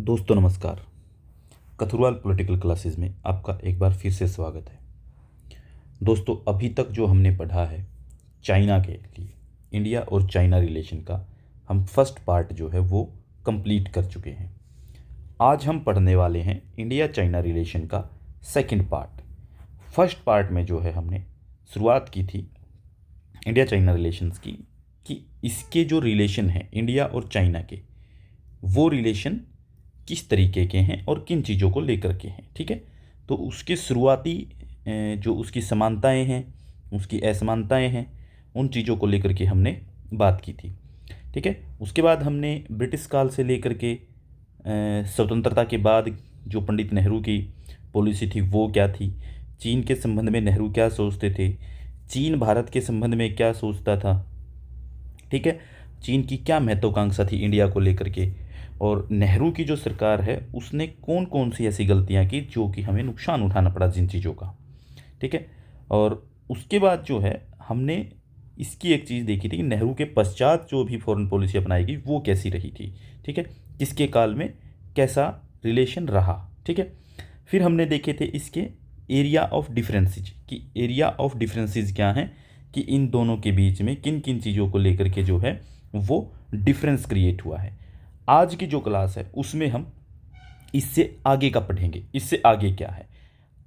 दोस्तों नमस्कार। कथुरवाल political classes में आपका एक बार फिर से स्वागत है। दोस्तों अभी तक जो हमने पढ़ा है चाइना के लिए, इंडिया और चाइना रिलेशन का, हम फर्स्ट पार्ट जो है वो कंप्लीट कर चुके हैं। आज हम पढ़ने वाले हैं इंडिया चाइना रिलेशन का सेकंड पार्ट। फर्स्ट पार्ट में जो है हमने शुरुआत की थी इंडिया चाइना रिलेशंस की, कि इसके जो रिलेशन हैं इंडिया और चाइना के, वो रिलेशन किस तरीके के हैं और किन चीज़ों को लेकर के हैं। ठीक है, तो उसके शुरुआती जो उसकी समानताएं हैं, उसकी असमानताएं हैं, उन चीज़ों को लेकर के हमने बात की थी। ठीक है, उसके बाद हमने ब्रिटिश काल से लेकर के स्वतंत्रता के बाद जो पंडित नेहरू की पॉलिसी थी वो क्या थी, चीन के संबंध में नेहरू क्या सोचते थे, चीन भारत के संबंध में क्या सोचता था। ठीक है, चीन की क्या महत्वाकांक्षा थी इंडिया को लेकर के, और नेहरू की जो सरकार है उसने कौन कौन सी ऐसी गलतियां की जो कि हमें नुकसान उठाना पड़ा जिन चीज़ों का। ठीक है, और उसके बाद जो है हमने इसकी एक चीज़ देखी थी कि नेहरू के पश्चात जो भी फॉरेन पॉलिसी अपनाई गई वो कैसी रही थी। ठीक है, किसके काल में कैसा रिलेशन रहा। ठीक है, फिर हमने देखे थे इसके एरिया ऑफ डिफरेंसेज, कि एरिया ऑफ डिफरेंसेज क्या हैं, कि इन दोनों के बीच में किन किन चीज़ों को लेकर के जो है वो डिफरेंस क्रिएट हुआ है। आज की जो क्लास है उसमें हम इससे आगे का पढ़ेंगे। इससे आगे क्या है,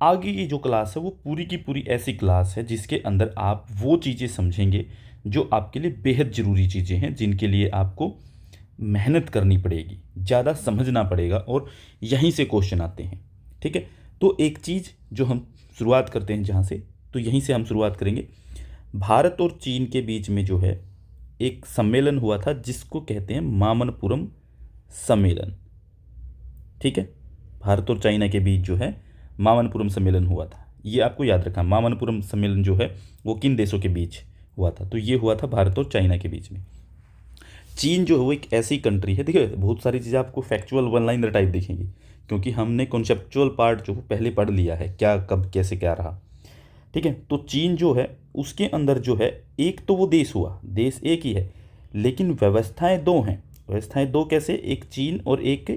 आगे की जो क्लास है वो पूरी की पूरी ऐसी क्लास है जिसके अंदर आप वो चीज़ें समझेंगे जो आपके लिए बेहद ज़रूरी चीज़ें हैं, जिनके लिए आपको मेहनत करनी पड़ेगी, ज़्यादा समझना पड़ेगा, और यहीं से क्वेश्चन आते हैं। ठीक है, तो एक चीज़ जो हम शुरुआत करते हैं जहाँ से, तो यहीं से हम शुरुआत करेंगे। भारत और चीन के बीच में जो है एक सम्मेलन हुआ था जिसको कहते हैं मामनपुरम सम्मेलन। ठीक है, भारत और चाइना के बीच जो है मामनपुरम सम्मेलन हुआ था, ये आपको याद रखना। मामनपुरम सम्मेलन जो है वो किन देशों के बीच हुआ था, तो ये हुआ था भारत और चाइना के बीच में। चीन जो है वो एक ऐसी कंट्री है, देखिए बहुत सारी चीज़ें आपको फैक्चुअल वन लाइनर टाइप दिखेंगी, क्योंकि हमने कॉन्सेप्चुअल पार्ट जो पहले पढ़ लिया है, क्या कब कैसे क्या रहा। ठीक है, तो चीन जो है उसके अंदर जो है एक तो वो देश हुआ, देश एक ही है, लेकिन व्यवस्थाएं दो हैं। व्यवस्थाएं दो कैसे, एक चीन और एक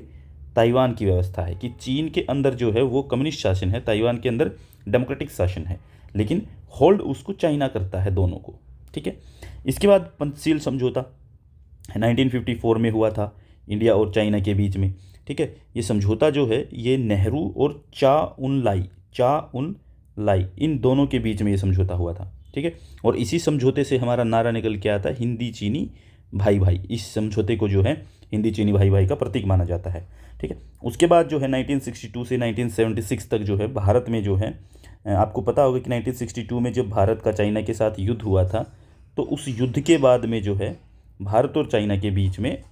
ताइवान की व्यवस्था है, कि चीन के अंदर जो है वो कम्युनिस्ट शासन है, ताइवान के अंदर डेमोक्रेटिक शासन है, लेकिन होल्ड उसको चाइना करता है दोनों को। ठीक है, इसके बाद पंचशील समझौता 1954 में हुआ था इंडिया और चाइना के बीच में। ठीक है, ये समझौता जो है ये नेहरू और चा उन लाई इन दोनों के बीच में ये समझौता हुआ था। ठीक है, और इसी समझौते से हमारा नारा निकल के आता है हिंदी चीनी भाई भाई। इस समझौते को जो है हिंदी चीनी भाई भाई का प्रतीक माना जाता है। ठीक है, उसके बाद जो है 1962 से 1976 तक जो है भारत में जो है, आपको पता होगा कि 1962 में जब भारत का चाइना के साथ युद्ध हुआ था, तो उस युद्ध के बाद में जो है भारत और चाइना के बीच में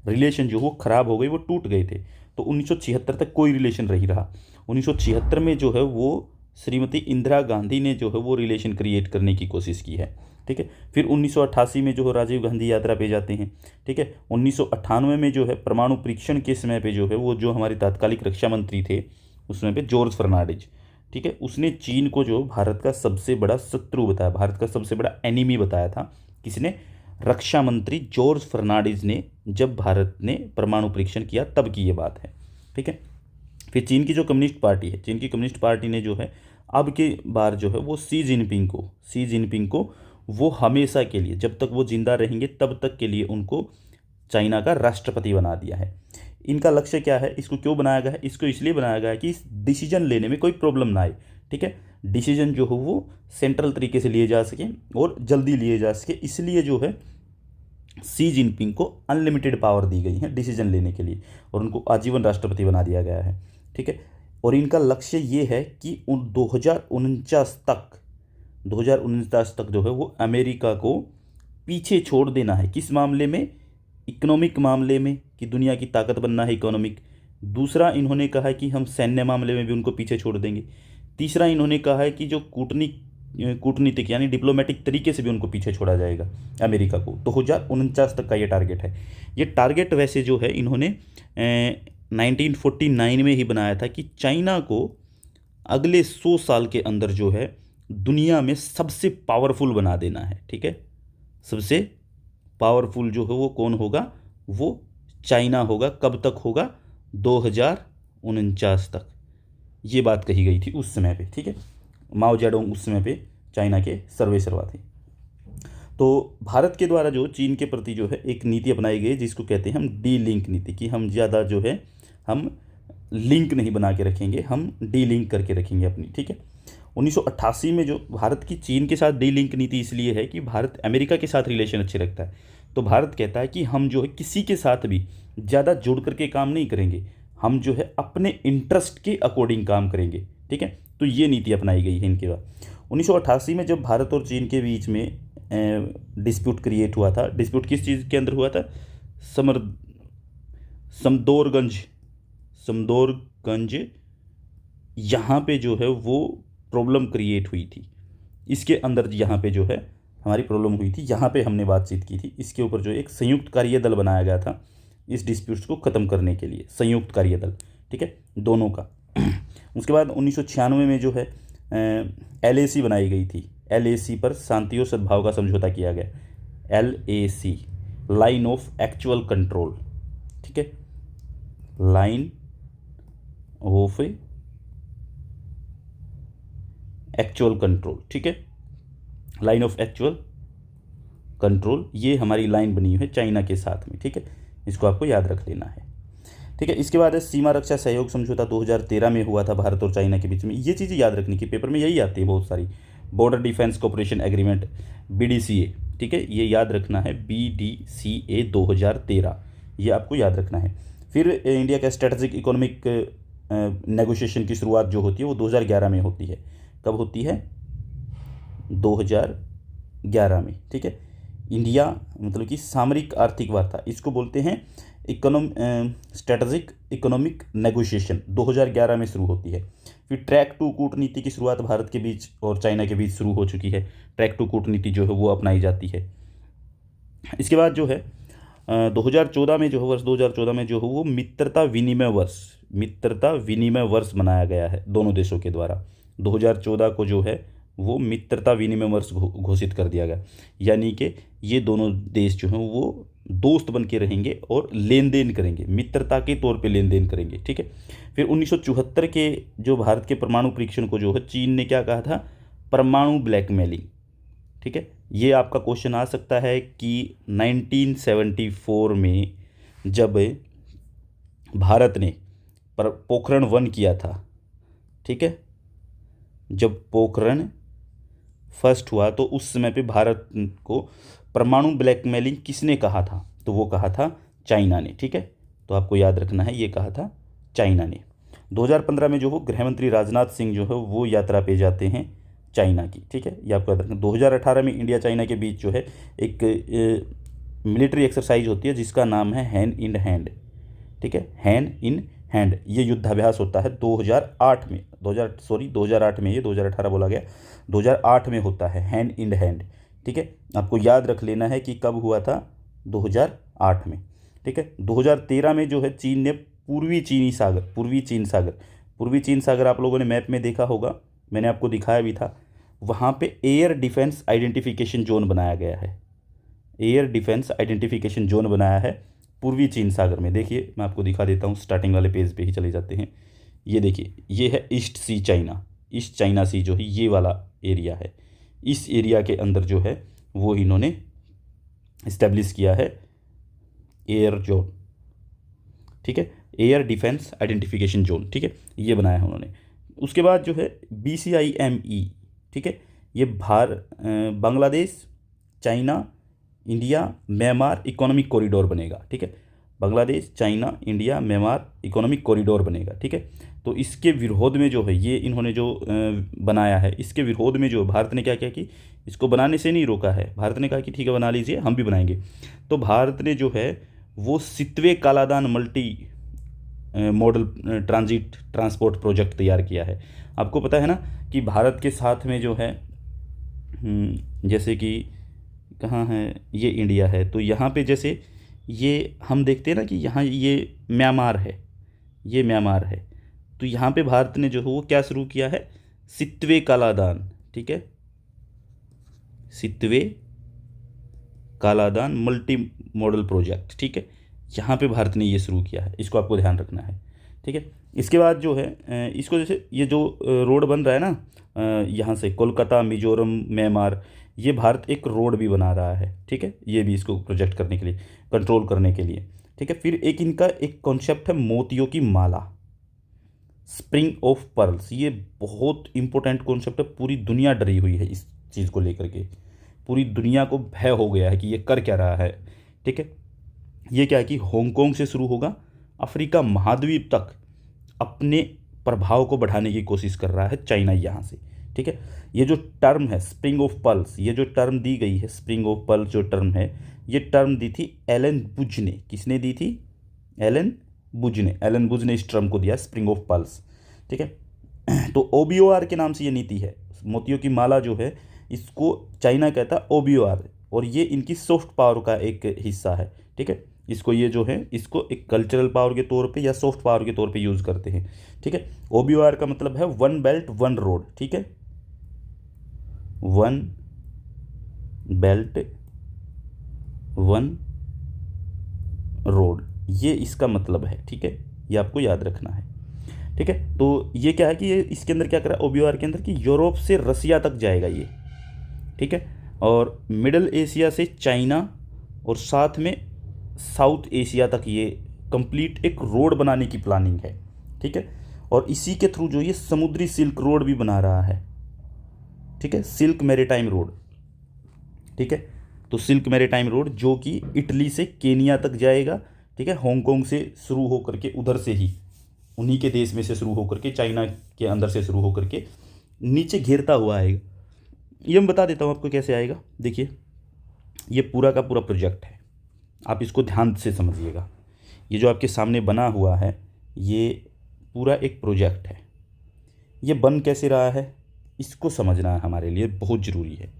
रिलेशन जो वो ख़राब हो गई, वो टूट गए थे। तो 1976 तक कोई रिलेशन नहीं रहा। 1976 में जो है वो श्रीमती इंदिरा गांधी ने जो है वो रिलेशन क्रिएट करने की कोशिश की है। ठीक है, फिर 1988 में जो है राजीव गांधी यात्रा पे जाते हैं। ठीक है, 1998 में जो है परमाणु परीक्षण के समय पे जो है वो जो हमारे तात्कालिक रक्षा मंत्री थे उस समय पे जॉर्ज फर्नांडिज, ठीक है, उसने चीन को जो भारत का सबसे बड़ा शत्रु बताया, भारत का सबसे बड़ा एनिमी बताया था। किसने, रक्षा मंत्री जॉर्ज फर्नांडिज ने, जब भारत ने परमाणु परीक्षण किया तब की ये बात है। ठीक है, फिर चीन की जो कम्युनिस्ट पार्टी है, चीन की कम्युनिस्ट पार्टी ने जो है अब की बार जो है वो सी जिनपिंग को वो हमेशा के लिए, जब तक वो जिंदा रहेंगे तब तक के लिए उनको चाइना का राष्ट्रपति बना दिया है। इनका लक्ष्य क्या है, इसको क्यों बनाया गया है, इसको इसलिए बनाया गया है कि डिसीजन लेने में कोई प्रॉब्लम ना आए। ठीक है, डिसीजन जो हो वो सेंट्रल तरीके से लिए जा सके और जल्दी लिए जा सके, इसलिए जो है सी जिनपिंग को अनलिमिटेड पावर दी गई है डिसीजन लेने के लिए, और उनको आजीवन राष्ट्रपति बना दिया गया है। ठीक है, और इनका लक्ष्य ये है कि 2049 तक जो है वो अमेरिका को पीछे छोड़ देना है। किस मामले में, इकोनॉमिक मामले में, कि दुनिया की ताकत बनना है इकोनॉमिक। दूसरा इन्होंने कहा है कि हम सैन्य मामले में भी उनको पीछे छोड़ देंगे। तीसरा इन्होंने कहा है कि जो कूटनीतिक यानी डिप्लोमेटिक तरीके से भी उनको पीछे छोड़ा जाएगा अमेरिका को। 2049 तक का ये टारगेट है। ये टारगेट वैसे जो है इन्होंने 1949 में ही बनाया था कि चाइना को अगले 100 साल के अंदर जो है दुनिया में सबसे पावरफुल बना देना है। ठीक है, सबसे पावरफुल जो है वो कौन होगा, वो चाइना होगा। कब तक होगा, 2049 तक, ये बात कही गई थी उस समय पे, ठीक है। माओ जेडोंग उस समय पे चाइना के सर्वेसर्वा थे। तो भारत के द्वारा जो चीन के प्रति जो है एक नीति अपनाई गई जिसको कहते हैं हम डी लिंक नीति, कि हम ज़्यादा जो है हम लिंक नहीं बना के रखेंगे, हम डी लिंक करके रखेंगे अपनी, ठीक है। 1988 में जो भारत की चीन के साथ डी लिंक नीति इसलिए है कि भारत अमेरिका के साथ रिलेशन अच्छे रखता है, तो भारत कहता है कि हम जो है किसी के साथ भी ज़्यादा जुड़ करके काम नहीं करेंगे, हम जो है अपने इंटरेस्ट के अकॉर्डिंग काम करेंगे, ठीक है। तो ये नीति अपनाई गई है इनके बाद। 1988 में जब भारत और चीन के बीच में डिस्प्यूट क्रिएट हुआ था, डिस्प्यूट किस चीज़ के अंदर हुआ था, समर समदौरगंज समदौरगंज यहाँ पे जो है वो प्रॉब्लम क्रिएट हुई थी, इसके अंदर यहाँ पे जो है हमारी प्रॉब्लम हुई थी, यहाँ पे हमने बातचीत की थी, इसके ऊपर जो एक संयुक्त कार्य दल बनाया गया था इस डिस्प्यूट्स को ख़त्म करने के लिए, संयुक्त कार्य दल, ठीक है, दोनों का। उसके बाद 1996 में जो है LAC बनाई गई थी, LAC पर शांति और सद्भाव का समझौता किया गया, LAC line of actual control, ठीक है, लाइन ऑफ एक्चुअल कंट्रोल, ठीक है, लाइन ऑफ एक्चुअल कंट्रोल, ये हमारी लाइन बनी हुई है चाइना के साथ में, ठीक है, इसको आपको याद रख लेना है, ठीक है। इसके बाद है सीमा रक्षा सहयोग समझौता 2013 में हुआ था भारत और चाइना के बीच में, ये चीज़ें याद रखनी की, पेपर में यही आती है बहुत सारी, border defence cooperation agreement BDCA, ठीक है, ये याद रखना है, BDCA 2013, ये आपको याद रखना है। फिर इंडिया का स्ट्रेटजिक इकोनॉमिक नेगोशिएशन की शुरुआत जो होती है वो 2011 में होती है, कब होती है, 2011 में, ठीक है। इंडिया मतलब कि सामरिक आर्थिक वार्ता, इसको बोलते हैं स्ट्रेटजिक इकोनॉमिक नेगोशिएशन, 2011 में शुरू होती है। फिर ट्रैक टू कूटनीति की शुरुआत भारत के बीच और चाइना के बीच शुरू हो चुकी है, ट्रैक टू कूटनीति जो है वो अपनाई जाती है। इसके बाद जो है 2014 में जो है, वर्ष 2014 में जो है वो मित्रता विनिमय वर्ष मनाया गया है दोनों देशों के द्वारा। 2014 को जो है वो मित्रता विनिमय वर्ष घोषित कर दिया गया, यानी कि ये दोनों देश जो हैं वो दोस्त बन के रहेंगे और लेन देन करेंगे, मित्रता के तौर पे लेन देन करेंगे, ठीक है। फिर 1974 के जो भारत के परमाणु परीक्षण को जो है चीन ने क्या कहा था, परमाणु ब्लैकमेलिंग, ठीक है। ये आपका क्वेश्चन आ सकता है कि 1974 में जब भारत ने पोखरण 1 किया था, ठीक है, जब पोखरण फर्स्ट हुआ तो उस समय पे भारत को परमाणु ब्लैकमेलिंग किसने कहा था, तो वो कहा था चाइना ने, ठीक है, तो आपको याद रखना है ये कहा था चाइना ने। 2015 में जो हो गृह मंत्री राजनाथ सिंह जो है वो यात्रा पे जाते हैं चाइना की, ठीक है, ये आपको याद रखना। 2018 में इंडिया चाइना के बीच जो है एक मिलिट्री एक्सरसाइज होती है जिसका नाम है हैंड इन हैंड, ठीक है, हैंड इन हैंड, ये युद्धाभ्यास होता है 2008 में, 2008 में, ये 2018 बोला गया, 2008 में होता है हैंड इन हैंड, ठीक है, आपको याद रख लेना है कि कब हुआ था, 2008 में, ठीक है। 2013 में जो है चीन ने पूर्वी चीन सागर आप लोगों ने मैप में देखा होगा, मैंने आपको दिखाया भी था, वहाँ पे एयर डिफेंस आइडेंटिफिकेशन जोन बनाया गया है, एयर डिफेंस आइडेंटिफिकेशन जोन बनाया है पूर्वी चीन सागर में। देखिए मैं आपको दिखा देता हूँ, स्टार्टिंग वाले पेज पे ही चले जाते हैं, ये देखिए ये है ईस्ट चाइना सी जो है ये वाला एरिया है, इस एरिया के अंदर जो है वो इन्होंने इस्टेब्लिश किया है एयर जोन, ठीक है, एयर डिफेंस आइडेंटिफिकेशन जोन, ठीक है, ये बनाया है उन्होंने। उसके बाद जो है BCIME, ठीक है, ये Bangladesh, China, India, Myanmar economic corridor बनेगा, ठीक है, Bangladesh, China, India, Myanmar economic corridor बनेगा, ठीक है। तो इसके विरोध में जो है ये इन्होंने जो बनाया है, इसके विरोध में जो भारत ने क्या किया कि इसको बनाने से नहीं रोका है, भारत ने कहा कि ठीक है बना लीजिए, हम भी बनाएंगे। तो भारत ने जो है वो Sittwe Kaladan multi modal transport project तैयार किया है। आपको पता है ना कि भारत के साथ में जो है जैसे कि कहाँ है, ये इंडिया है, तो यहाँ पे जैसे ये हम देखते हैं ना कि यहाँ ये म्यांमार है, ये म्यांमार है, तो यहाँ पे भारत ने जो है वो क्या शुरू किया है, सितवे कालादान, ठीक है, Sittwe Kaladan multi modal project, ठीक है, यहाँ पे भारत ने ये शुरू किया है, इसको आपको ध्यान रखना है। ठीक है, इसके बाद जो है इसको जैसे ये जो रोड बन रहा है ना यहाँ से कोलकाता, मिजोरम, म्यांमार, ये भारत एक रोड भी बना रहा है। ठीक है, ये भी इसको प्रोजेक्ट करने के लिए, कंट्रोल करने के लिए। ठीक है, फिर एक इनका एक कॉन्सेप्ट है मोतियों की माला, स्प्रिंग ऑफ पर्ल्स। ये बहुत इंपॉर्टेंट कॉन्सेप्ट है, पूरी दुनिया डरी हुई है इस चीज़ को लेकर के, पूरी दुनिया को भय हो गया है कि ये कर क्या रहा है। ठीक है, ये क्या है कि हांगकांग से शुरू होगा, अफ्रीका महाद्वीप तक अपने प्रभाव को बढ़ाने की कोशिश कर रहा है चाइना यहाँ से। ठीक है, ये जो टर्म है स्प्रिंग ऑफ पल्स, ये जो टर्म दी गई है स्प्रिंग ऑफ पल्स जो टर्म है, ये टर्म दी थी एलन बुज ने। किसने दी थी? एलन बुज ने। एलन बुज ने इस टर्म को दिया स्प्रिंग ऑफ पल्स। ठीक है, तो OBOR के नाम से ये नीति है, मोतियों की माला जो है इसको चाइना कहता है OBOR, और ये इनकी सॉफ्ट पावर का एक हिस्सा है। ठीक है, इसको ये जो है इसको एक कल्चरल पावर के तौर पे या सॉफ्ट पावर के तौर पे यूज़ करते हैं। ठीक है, OBOR का मतलब है वन बेल्ट वन रोड। ठीक है, वन बेल्ट वन रोड, ये इसका मतलब है। ठीक है, ये आपको याद रखना है। ठीक है, तो ये क्या है कि ये इसके अंदर क्या कर रहा है OBOR के अंदर कि यूरोप से रसिया तक जाएगा ये। ठीक है, और मिडल एशिया से चाइना और साथ में साउथ एशिया तक ये कंप्लीट एक रोड बनाने की प्लानिंग है। ठीक है, और इसी के थ्रू जो ये समुद्री सिल्क रोड भी बना रहा है। ठीक है, सिल्क मैरीटाइम रोड। ठीक है, तो सिल्क मैरीटाइम रोड जो कि इटली से केनिया तक जाएगा। ठीक है, हांगकांग से शुरू होकर के उधर से ही उन्हीं के देश में से शुरू होकर के चाइना के अंदर से शुरू होकर के नीचे घेरता हुआ आएगा। ये मैं बता देता हूँ आपको कैसे आएगा। देखिए, ये पूरा का पूरा प्रोजेक्ट है, आप इसको ध्यान से समझिएगा। ये जो आपके सामने बना हुआ है ये पूरा एक प्रोजेक्ट है। ये बन कैसे रहा है इसको समझना हमारे लिए बहुत ज़रूरी है।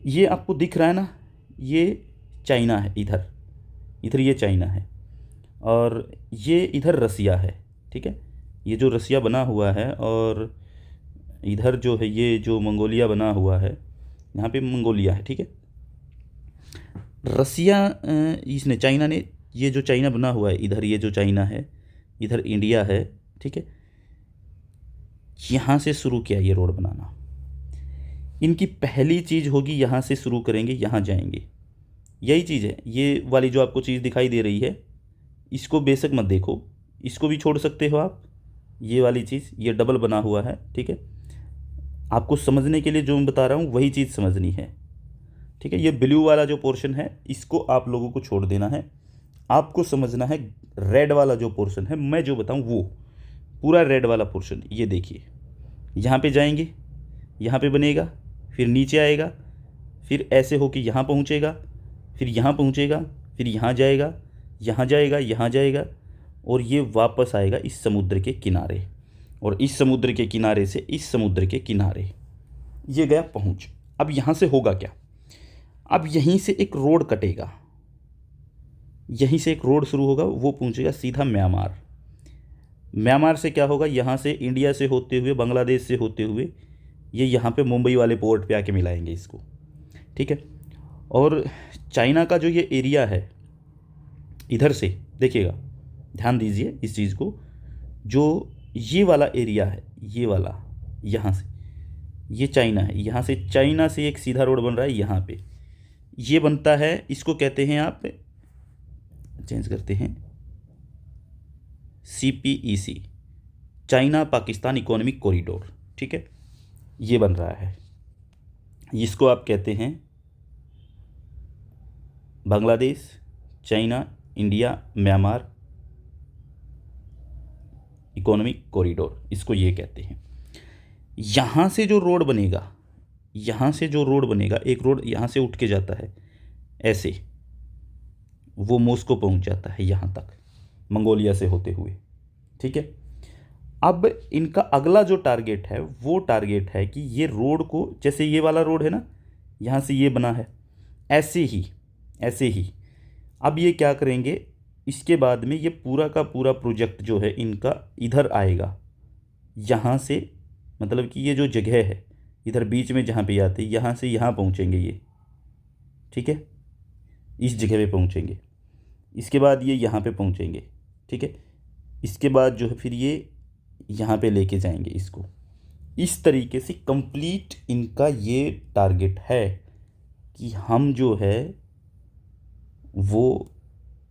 ये आपको दिख रहा है ना, ये चाइना है, इधर इधर ये चाइना है और ये इधर रसिया है। ठीक है, ये जो रसिया बना हुआ है और इधर जो है ये जो मंगोलिया बना हुआ है, यहाँ पे मंगोलिया है। ठीक है, रसिया इसने चाइना ने, ये जो चाइना बना हुआ है इधर, ये जो चाइना है इधर इंडिया है। ठीक है, यहाँ से शुरू किया ये रोड बनाना। इनकी पहली चीज़ होगी यहाँ से शुरू करेंगे, यहाँ जाएंगे, यही चीज़ है। ये वाली जो आपको चीज़ दिखाई दे रही है इसको बेशक मत देखो, इसको भी छोड़ सकते हो आप। ये वाली चीज़ ये डबल बना हुआ है। ठीक है, आपको समझने के लिए जो मैं बता रहा हूँ वही चीज़ समझनी है। ठीक है, ये ब्लू वाला जो पोर्शन है इसको आप लोगों को छोड़ देना है, आपको समझना है रेड वाला जो पोर्शन है, मैं जो बताऊँ वो पूरा रेड वाला पोर्शन। ये देखिए, यहाँ पे जाएंगे, यहाँ पे बनेगा, फिर नीचे आएगा, फिर ऐसे होके यहाँ पहुँचेगा, फिर यहाँ पहुँचेगा, फिर यहाँ जाएगा, यहाँ जाएगा, यहाँ जाएगा, और ये वापस आएगा इस समुद्र के किनारे, और इस समुद्र के किनारे से इस समुद्र के किनारे ये गया पहुँच। अब यहाँ से होगा क्या? अब यहीं से एक रोड कटेगा, यहीं से एक रोड शुरू होगा, वो पहुँचेगा सीधा म्यांमार। म्यांमार से क्या होगा, यहाँ से इंडिया से होते हुए, बांग्लादेश से होते हुए ये यहाँ पे मुंबई वाले पोर्ट पे आके मिलाएंगे इसको। ठीक है, और चाइना का जो ये एरिया है इधर से देखिएगा, ध्यान दीजिए इस चीज़ को, जो ये वाला एरिया है, ये वाला यहाँ से ये चाइना है, यहाँ से चाइना से एक सीधा रोड बन रहा है यहाँ पे, ये बनता है, इसको कहते हैं, आप चेंज करते हैं, CPEC, China Pakistan economic corridor. ठीक है, ये बन रहा है, इसको आप कहते हैं Bangladesh, China, India, Myanmar economic corridor, इसको ये कहते हैं। यहाँ से जो रोड बनेगा, यहाँ से जो रोड बनेगा, एक रोड यहाँ से उठ के जाता है ऐसे, वो मॉस्को पहुँच जाता है यहाँ तक मंगोलिया से होते हुए। ठीक है, अब इनका अगला जो टारगेट है वो टारगेट है कि ये रोड को, जैसे ये वाला रोड है ना, यहाँ से ये बना है, ऐसे ही अब ये क्या करेंगे, इसके बाद में ये पूरा का पूरा प्रोजेक्ट जो है इनका इधर आएगा, यहाँ से, मतलब कि ये जो जगह है इधर बीच में जहाँ पे आते हैं, यहाँ से यहाँ पहुँचेंगे ये। ठीक है, इस जगह पे पहुँचेंगे, इसके बाद ये यहाँ पे पहुँचेंगे, ठीक है। इसके बाद जो है फिर ये यहाँ पे लेके जाएंगे इसको। इस तरीके से कंप्लीट इनका ये टारगेट है कि हम जो है वो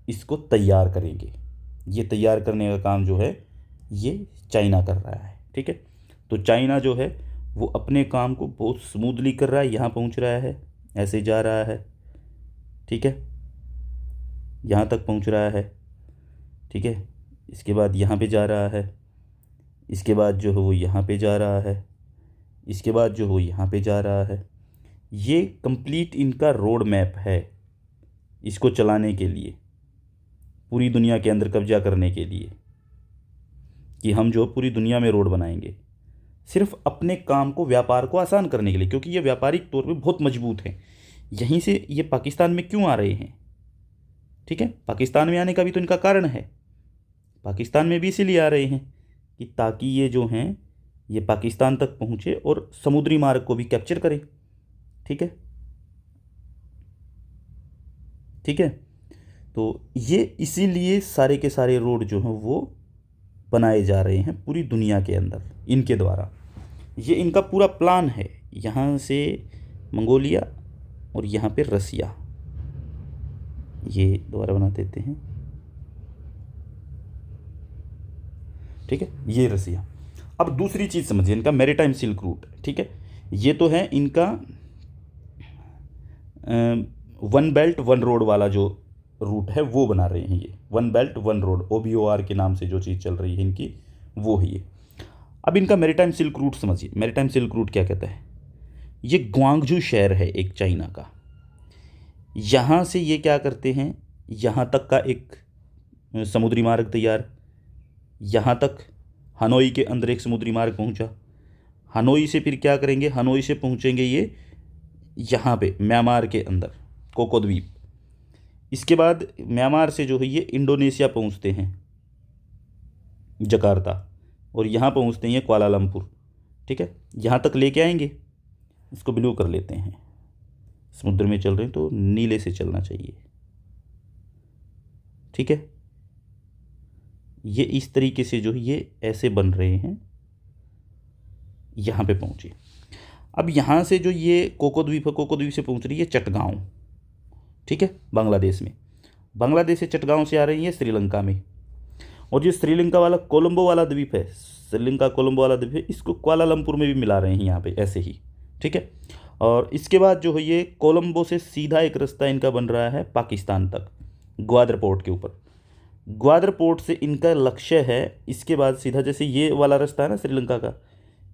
इसको तैयार करेंगे। ये तैयार करने का काम जो है ये चाइना कर रहा है, ठीक है। तो चाइना जो है वो अपने काम को बहुत स्मूथली कर रहा है। यहाँ पहुँच रहा है, ऐसे जा रहा है, ठीक है, यहाँ तक पहुँच रहा है, ठीक है। इसके बाद यहाँ पे जा रहा है, इसके बाद जो है वो यहाँ पे जा रहा है, इसके बाद जो वो यहाँ पे जा रहा है। ये कंप्लीट इनका रोड मैप है इसको चलाने के लिए, पूरी दुनिया के अंदर कब्जा करने के लिए, कि हम जो पूरी दुनिया में रोड बनाएंगे, सिर्फ अपने काम को, व्यापार को आसान करने के लिए, क्योंकि ये व्यापारिक तौर पे बहुत मजबूत हैं। यहीं से ये पाकिस्तान में क्यों आ रहे हैं, ठीक है। पाकिस्तान में आने का भी तो इनका कारण है। पाकिस्तान में भी इसीलिए आ रहे हैं कि ताकि ये जो हैं ये पाकिस्तान तक पहुँचे और समुद्री मार्ग को भी कैप्चर करें, ठीक है, ठीक है। तो ये इसीलिए सारे के सारे रोड जो हैं वो बनाए जा रहे हैं पूरी दुनिया के अंदर इनके द्वारा। ये इनका पूरा प्लान है। यहाँ से मंगोलिया और यहाँ पे रसिया, ये दोबारा बना देते हैं, ठीक है, ये रसिया। अब दूसरी चीज़ समझिए, इनका मैरीटाइम सिल्क रूट, ठीक है। ये तो है इनका वन बेल्ट वन रोड वाला जो रूट है वो बना रहे हैं ये, one belt one road, OBOR के नाम से जो चीज़ चल रही है इनकी वो है ये। अब इनका मैरीटाइम सिल्क रूट समझिए। मैरीटाइम सिल्क रूट क्या कहता है? ये ग्वांगझू शहर है एक चाइना का। यहाँ से ये क्या करते हैं, यहाँ तक का एक समुद्री मार्ग तैयार, यहाँ तक हनोई के अंदर एक समुद्री मार्ग पहुँचा। हनोई से फिर क्या करेंगे, हनोई से पहुँचेंगे ये यहाँ पे म्यांमार के अंदर कोको द्वीप। इसके बाद म्यांमार से जो है ये इंडोनेशिया पहुँचते हैं जकार्ता, और यहाँ पहुँचते हैं ये कुआलालंपुर, ठीक है। यहाँ तक लेके आएंगे, इसको ब्लू कर लेते हैं, समुद्र में चल रहे हैं तो नीले से चलना चाहिए, ठीक है। ये इस तरीके से जो है ये ऐसे बन रहे हैं, यहाँ पे पहुँचे। अब यहाँ से जो ये कोको द्वीप है, कोको द्वीप से पहुँच रही है चटगांव, ठीक है, बांग्लादेश में। बांग्लादेश से चटगांव से आ रही है श्रीलंका में, और ये श्रीलंका वाला कोलंबो वाला द्वीप है, श्रीलंका कोलंबो वाला द्वीप है, इसको कुआलालंपुर में भी मिला रहे हैं यहाँ पे ऐसे ही, ठीक है। और इसके बाद जो है ये कोलंबो से सीधा एक रास्ता इनका बन रहा है पाकिस्तान तक, ग्वादर पोर्ट के ऊपर। ग्वादर पोर्ट से इनका लक्ष्य है, इसके बाद सीधा जैसे ये वाला रास्ता है ना श्रीलंका का,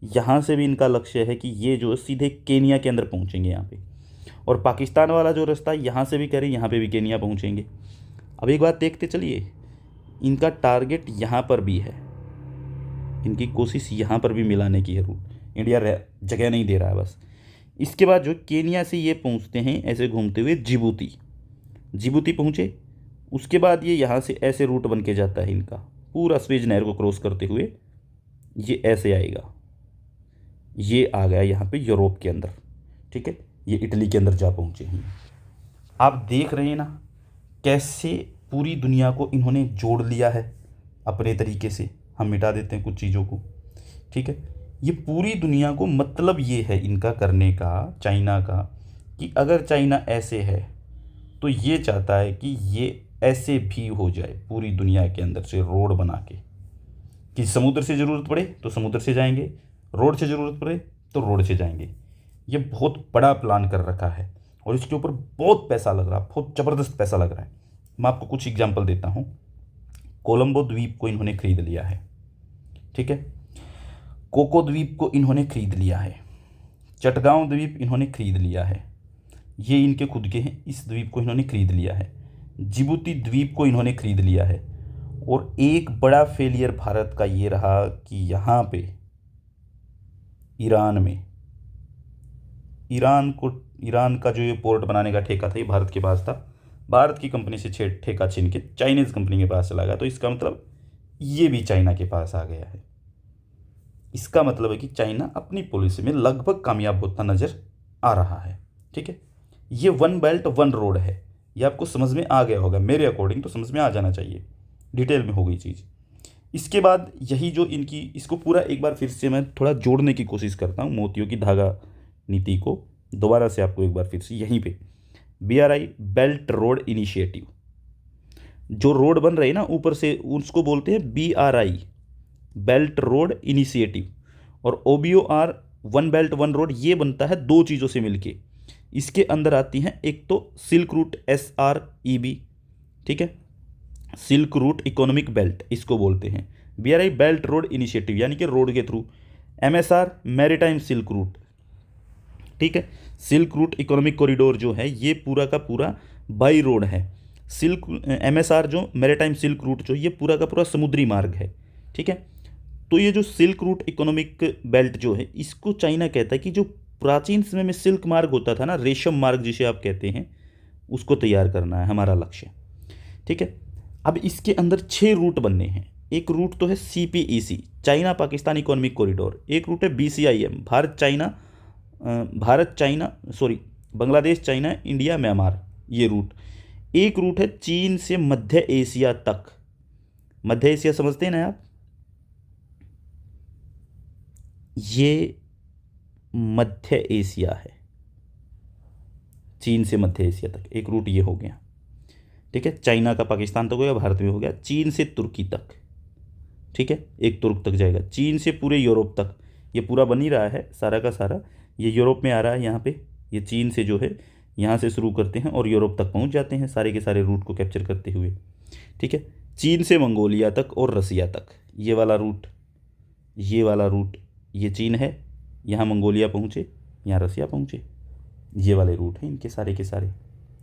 यहाँ से भी इनका लक्ष्य है कि ये जो सीधे केनिया के अंदर पहुँचेंगे यहाँ पे। और पाकिस्तान वाला जो रास्ता यहाँ से भी करें, यहाँ पे भी केनिया पहुँचेंगे। अब एक बात देखते चलिए, इनका टारगेट यहाँ पर भी है, इनकी कोशिश यहाँ पर भी मिलाने की है रूट। इंडिया जगह नहीं दे रहा है बस। इसके बाद जो केनिया से ये पहुँचते हैं ऐसे घूमते हुए जिबूती, जिबूती पहुँचे। उसके बाद ये यहाँ से ऐसे रूट बन के जाता है इनका, पूरा स्वेज नहर को क्रॉस करते हुए ये ऐसे आएगा, ये आ गया यहाँ पे यूरोप के अंदर, ठीक है। ये इटली के अंदर जा पहुँचे हैं। आप देख रहे हैं ना कैसे पूरी दुनिया को इन्होंने जोड़ लिया है अपने तरीके से। हम मिटा देते हैं कुछ चीज़ों को, ठीक है। ये पूरी दुनिया को, मतलब ये है इनका करने का, चाइना का, कि अगर चाइना ऐसे है तो ये चाहता है कि ये ऐसे भी हो जाए पूरी दुनिया के अंदर से रोड बना के, कि समुद्र से ज़रूरत पड़े तो समुद्र से जाएंगे, रोड से ज़रूरत पड़े तो रोड से जाएंगे। ये बहुत बड़ा प्लान कर रखा है और इसके ऊपर बहुत पैसा लग रहा है, बहुत ज़बरदस्त पैसा लग रहा है। मैं आपको कुछ एग्जांपल देता हूँ। कोलंबो द्वीप को इन्होंने ख़रीद लिया है, ठीक है। कोको द्वीप को इन्होंने ख़रीद लिया है, चटगांव द्वीप इन्होंने ख़रीद लिया है, ये इनके खुद के हैं, इस द्वीप को इन्होंने ख़रीद लिया है। जिबूती द्वीप को इन्होंने ख़रीद लिया है। और एक बड़ा फेलियर भारत का ये रहा कि यहाँ पे ईरान में, ईरान का जो ये पोर्ट बनाने का ठेका था ये भारत के पास था। भारत की कंपनी से ठेका छीन के चाइनीज़ कंपनी के पास चला गया, तो इसका मतलब ये भी चाइना के पास आ गया है। इसका मतलब है कि चाइना अपनी पॉलिसी में लगभग कामयाब होता नज़र आ रहा है, ठीक है। ये वन बेल्ट वन रोड है, ये आपको समझ में आ गया होगा, मेरे अकॉर्डिंग तो समझ में आ जाना चाहिए, डिटेल में हो गई चीज़। इसके बाद यही जो इनकी, इसको पूरा एक बार फिर से मैं थोड़ा जोड़ने की कोशिश करता हूँ, मोतियों की धागा नीति को दोबारा से आपको एक बार फिर से यहीं पे, BRI बेल्ट रोड इनिशिएटिव, जो रोड बन रही है ना ऊपर से, उसको बोलते हैं BRI बेल्ट रोड इनिशिएटिव, और OBOR one belt one road, ये बनता है दो चीज़ों से मिलके। इसके अंदर आती हैं एक तो सिल्क रूट, SREB, ठीक है, सिल्क रूट इकोनॉमिक बेल्ट इसको बोलते हैं, BRI बेल्ट रोड इनिशिएटिव यानी कि रोड के through, MSR maritime silk route, ठीक है, सिल्क रूट इकोनॉमिक कॉरिडोर जो है ये पूरा का पूरा बाई रोड है, सिल्क MSR जो मैरीटाइम सिल्क रूट जो ये पूरा का पूरा समुद्री मार्ग है, ठीक है। तो ये जो सिल्क रूट इकोनॉमिक बेल्ट जो है, इसको चाइना कहता है कि जो प्राचीन समय में सिल्क मार्ग होता था ना, रेशम मार्ग जिसे आप कहते हैं, उसको तैयार करना है हमारा लक्ष्य, ठीक है। अब इसके अंदर 6 रूट बनने हैं। एक रूट तो है CPEC China Pakistan economic corridor, एक रूट है BCIM Bharat China sorry Bangladesh China India Myanmar, ये रूट। एक रूट है चीन से मध्य एशिया तक, मध्य एशिया समझते हैं ना आप, ये मध्य एशिया है, चीन से मध्य एशिया तक एक रूट ये हो गया, ठीक है। चाइना का पाकिस्तान तक हो गया, भारत में हो गया, चीन से तुर्की तक, ठीक है, एक तुर्क तक जाएगा, चीन से पूरे यूरोप तक, ये पूरा बन ही रहा है सारा का सारा, ये यूरोप में आ रहा है यहाँ पे, ये चीन से जो है यहाँ से शुरू करते हैं और यूरोप तक पहुँच जाते हैं सारे के सारे रूट को कैप्चर करते हुए, ठीक है। चीन से मंगोलिया तक और रसिया तक, ये वाला रूट, ये वाला रूट, ये चीन है, यहाँ मंगोलिया पहुँचे, यहाँ रसिया पहुँचे, ये वाले रूट हैं इनके सारे के सारे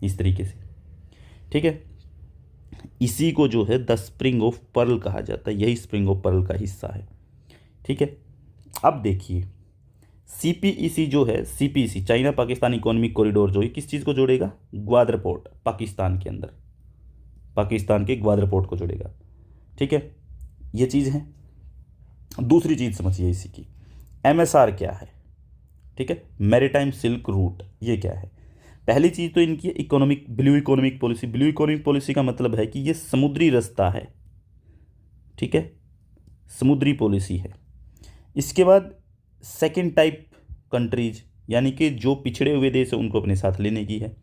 इस तरीके से, ठीक है। इसी को जो है द स्प्रिंग ऑफ पर्ल कहा जाता है, यही स्प्रिंग ऑफ पर्ल का हिस्सा है, ठीक है। अब देखिए CPEC जो है, CPEC China Pakistan economic corridor जो है किस चीज़ को जोड़ेगा, ग्वादर पोर्ट, पाकिस्तान के अंदर, पाकिस्तान के ग्वादर पोर्ट को जोड़ेगा, ठीक है, ये चीज़ है। दूसरी चीज़ समझिए इसी की, MSR क्या है, ठीक है, मैरीटाइम सिल्क रूट, ये क्या है। पहली चीज़ तो इनकी economic, blue economic policy, blue economic policy का मतलब है कि ये समुद्री रास्ता है, ठीक है, समुद्री पॉलिसी है। इसके बाद सेकंड टाइप कंट्रीज यानी कि जो पिछड़े हुए देश है उनको अपने साथ लेने की है।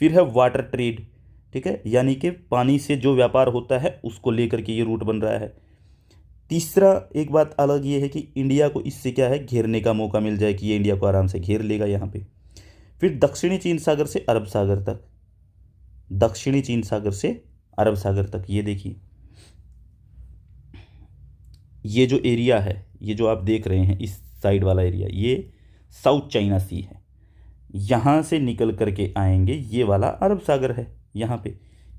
फिर है वाटर ट्रेड, ठीक है, यानी कि पानी से जो व्यापार होता है उसको लेकर के ये रूट बन रहा है। तीसरा एक बात अलग ये है कि इंडिया को इससे क्या है, घेरने का मौका मिल जाए कि ये इंडिया को आराम से घेर लेगा यहाँ पे। फिर दक्षिणी चीन सागर से अरब सागर तक, दक्षिणी चीन सागर से अरब सागर तक, ये देखिए ये जो एरिया है, ये जो आप देख रहे हैं इस साइड वाला एरिया, ये साउथ चाइना सी है, यहाँ से निकल करके आएंगे, ये वाला अरब सागर है यहाँ पे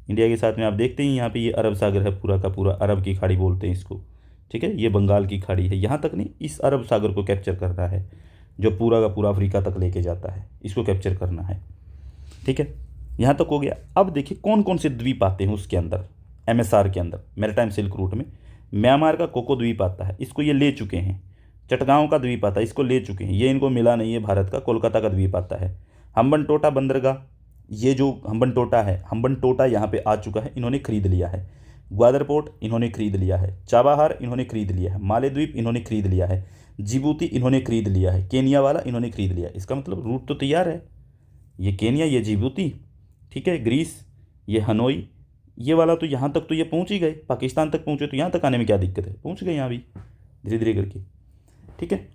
इंडिया के साथ में, आप देखते हैं यहाँ पे ये अरब सागर है पूरा का पूरा, अरब की खाड़ी बोलते हैं इसको, ठीक है, ये बंगाल की खाड़ी है, यहाँ तक नहीं, इस अरब सागर को कैप्चर करना है जो पूरा का पूरा अफ्रीका तक लेके जाता है, इसको कैप्चर करना है, ठीक है, यहाँ तक हो गया। अब देखिए कौन कौन से द्वीप आते हैं उसके अंदर, MSR के अंदर, मैरीटाइम सिल्क रूट में म्यांमार का कोको द्वीप आता है, इसको ये ले चुके हैं। चटगांव का द्वीप आता है, इसको ले चुके हैं, ये इनको मिला नहीं है भारत का। कोलकाता का द्वीप आता है। हम्बनटोटा बंदरगाह, ये जो हम्बनटोटा है, हम्बनटोटा यहाँ पे आ चुका है, इन्होंने खरीद लिया है। ग्वादर पोर्ट इन्होंने खरीद लिया है। चाबाहार इन्होंने खरीद लिया है। माले द्वीप इन्होंने खरीद लिया है। जिबूती इन्होंने खरीद लिया है। केनिया वाला इन्होंने खरीद लिया। इसका मतलब रूट तो तैयार है, ये केनिया, ये जिबूती, ठीक है, ग्रीस, ये हनोई, ये वाला तो यहाँ तक तो ये पहुँच ही गए, पाकिस्तान तक पहुँचे, तो यहाँ तक आने में क्या दिक्कत है, पहुँच गए यहाँ भी धीरे धीरे करके, ठीक है।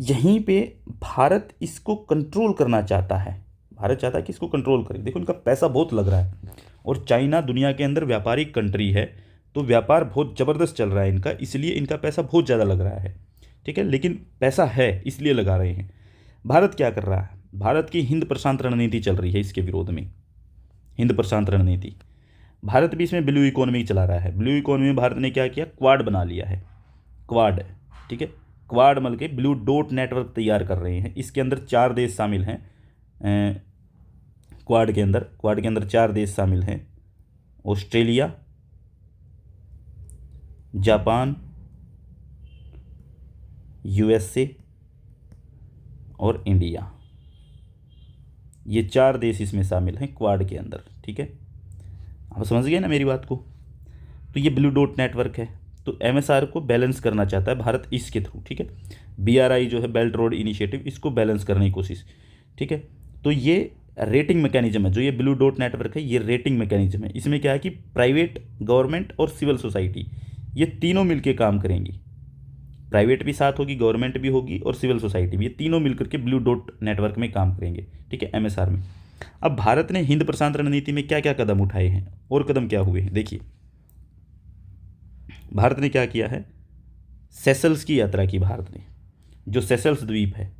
यहीं पे भारत इसको कंट्रोल करना चाहता है, भारत चाहता है कि इसको कंट्रोल करे। देखो इनका पैसा बहुत लग रहा है, और चाइना दुनिया के अंदर व्यापारिक कंट्री है, तो व्यापार बहुत ज़बरदस्त चल रहा है इनका, इसलिए इनका पैसा बहुत ज़्यादा लग रहा है, ठीक है। लेकिन पैसा है इसलिए लगा रहे हैं। भारत क्या कर रहा है, भारत की हिंद प्रशांत रणनीति चल रही है इसके विरोध में। हिंद प्रशांत रणनीति, भारत भी इसमें ब्लू इकोनॉमी चला रहा है। ब्लू इकोनॉमी में भारत ने क्या किया, क्वाड बना लिया है, क्वाड, ठीक है, क्वाड मिल के ब्लू डॉट नेटवर्क तैयार कर रहे हैं। इसके अंदर 4 देश शामिल हैं, क्वाड के अंदर 4 देश शामिल हैं, ऑस्ट्रेलिया, जापान, USA और इंडिया। ये 4 देश इसमें शामिल हैं क्वाड के अंदर, ठीक है। आप समझ गए ना मेरी बात को। तो ये ब्लू डॉट नेटवर्क है, तो एमएसआर को बैलेंस करना चाहता है भारत इसके थ्रू, ठीक है। बीआरआई जो है बेल्ट रोड इनिशिएटिव, इसको बैलेंस करने की कोशिश, ठीक है। तो ये रेटिंग मैकेनिज्म है, जो ये ब्लू डॉट नेटवर्क है ये रेटिंग मैकेनिज्म है। इसमें क्या है कि प्राइवेट, गवर्नमेंट और सिविल सोसाइटी ये तीनों मिलकर काम करेंगी। प्राइवेट भी साथ होगी, गवर्नमेंट भी होगी और सिविल सोसाइटी भी, ये तीनों मिलकर के ब्लू डॉट नेटवर्क में काम करेंगे, ठीक है, एमएसआर में। अब भारत ने हिंद प्रशांत रणनीति में क्या क्या कदम उठाए हैं और कदम क्या हुए हैं, देखिए। भारत ने क्या किया है, सेशल्स की यात्रा की भारत ने। जो सेशल्स द्वीप है,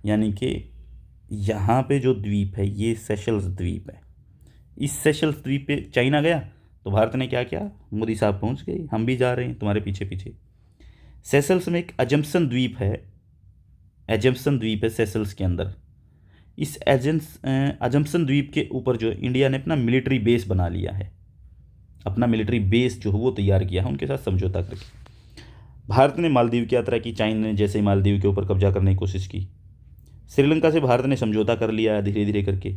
यानी कि यहाँ पे जो द्वीप है ये सेशल्स द्वीप है। इस सेशल्स द्वीप पे चाइना गया तो भारत ने क्या किया, मोदी साहब पहुँच गए, हम भी जा रहे हैं तुम्हारे पीछे पीछे। सेशल्स में एक अजम्पशन द्वीप है, एजम्पशन द्वीप है सेशल्स के अंदर। इस अजम्पशन द्वीप के ऊपर जो इंडिया ने अपना मिलिट्री बेस बना लिया है, अपना मिलिट्री बेस जो है वो तैयार किया है उनके साथ समझौता करके। भारत ने मालदीव की यात्रा की, चाइना ने जैसे ही मालदीव के ऊपर कब्जा करने की कोशिश की। श्रीलंका से भारत ने समझौता कर लिया है धीरे धीरे करके।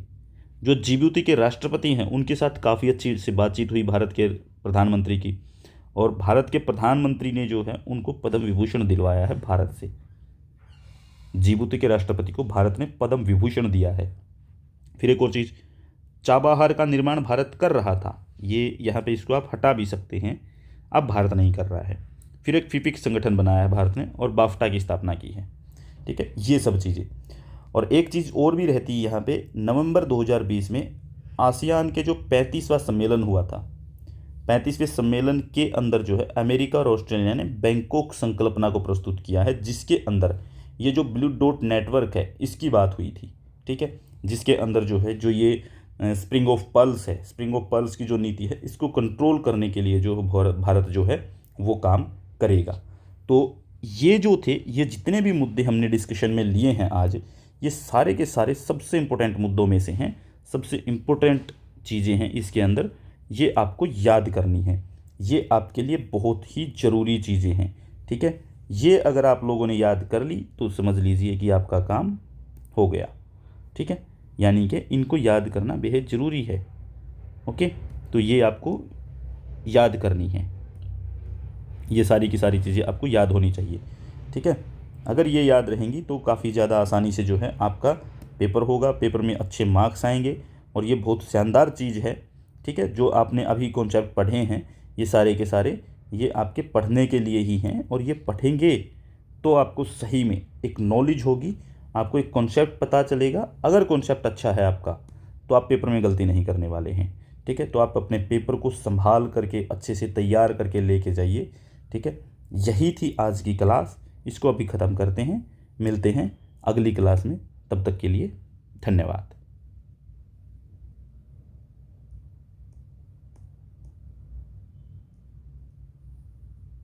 जो जिबूती के राष्ट्रपति हैं उनके साथ काफ़ी अच्छी से बातचीत हुई भारत के प्रधानमंत्री की, और भारत के प्रधानमंत्री ने जो है उनको पद्म विभूषण दिलवाया है भारत से। जिबूती के राष्ट्रपति को भारत ने पद्म विभूषण दिया है। फिर एक और चीज़, चाबाहार का निर्माण भारत कर रहा था, ये यहाँ पे इसको आप हटा भी सकते हैं, अब भारत नहीं कर रहा है। फिर एक फिपिक संगठन बनाया है भारत ने और बाफ्टा की स्थापना की है, ठीक है, ये सब चीज़ें। और एक चीज़ और भी रहती है यहाँ पे, नवंबर 2020 में आसियान के जो 35वां सम्मेलन हुआ था, 35वें सम्मेलन के अंदर जो है अमेरिका और ऑस्ट्रेलिया ने बैंकॉक संकल्पना को प्रस्तुत किया है, जिसके अंदर ये जो ब्लू डॉट नेटवर्क है इसकी बात हुई थी, ठीक है। जिसके अंदर जो है जो ये स्प्रिंग ऑफ पर्ल्स है, स्प्रिंग ऑफ पर्ल्स की जो नीति है इसको कंट्रोल करने के लिए जो भारत जो है वो काम करेगा। तो ये जो थे, ये जितने भी मुद्दे हमने डिस्कशन में लिए हैं आज, ये सारे के सारे सबसे इम्पोर्टेंट मुद्दों में से हैं, सबसे इम्पोर्टेंट चीज़ें हैं इसके अंदर, ये आपको याद करनी है, ये आपके लिए बहुत ही ज़रूरी चीज़ें हैं, ठीक है। ये अगर आप लोगों ने याद कर ली तो समझ लीजिए कि आपका काम हो गया, ठीक है। यानी कि इनको याद करना बेहद ज़रूरी है, ओके। तो ये आपको याद करनी है, ये सारी की सारी चीज़ें आपको याद होनी चाहिए, ठीक है। अगर ये याद रहेंगी तो काफ़ी ज़्यादा आसानी से जो है आपका पेपर होगा, पेपर में अच्छे मार्क्स आएंगे। और ये बहुत शानदार चीज़ है, ठीक है। जो आपने अभी कॉन्सेप्ट पढ़े हैं ये सारे के सारे, ये आपके पढ़ने के लिए ही हैं, और ये पढ़ेंगे तो आपको सही में एक नॉलेज होगी, आपको एक कॉन्सेप्ट पता चलेगा। अगर कॉन्सेप्ट अच्छा है आपका तो आप पेपर में गलती नहीं करने वाले हैं, ठीक है। तो आप अपने पेपर को संभाल करके अच्छे से तैयार करके लेके जाइए, ठीक है। यही थी आज की क्लास, इसको अभी ख़त्म करते हैं, मिलते हैं अगली क्लास में, तब तक के लिए धन्यवाद।